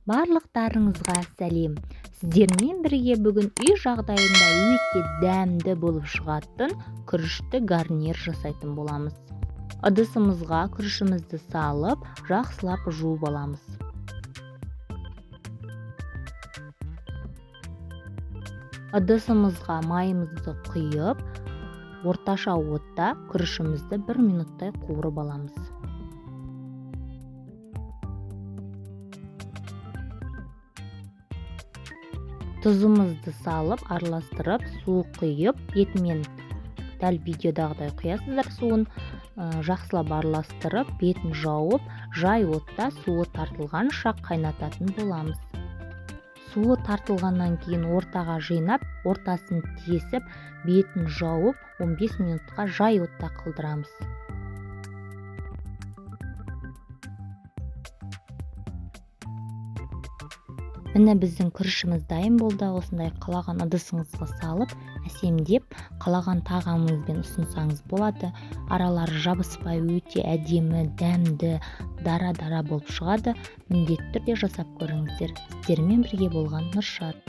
Барлықтарыңызға сәлем. Сіздермен бірге бүгін үй жағдайында өте дәмді болып шығатын күрішті гарнир жасайтын боламыз. Ыдысымызға күрішімізді салып, жақсылап жуып аламыз. Ыдысымызға майымызды құйып, орташа отта күрішімізді 1 минуттай қуырып аламыз. Тұзымызды салып, араластырып, су құйып, бетімен дәл видеодағыдай құясыздар суын, жақсылап араластырып, бетін жауып, жай отта суы тартылғанша қайнататын боламыз. Суы тартылғаннан кейін ортаға жинап, ортасын тесіп, бетін жауып, 15 минутқа жай отта қылдырамыз. Міне біздің күрішіміз дайын болды. Осындай қалаған ыдысыңызға салып, әсемдеп, қалаған тағамыңызбен ұсынсаңыз болады. Аралары жабыспай өте әдемі, дәмді, дара-дара болып шығады. Міндетті түрде жасап көріңіздер. Сіздермен бірге болған Нұршат.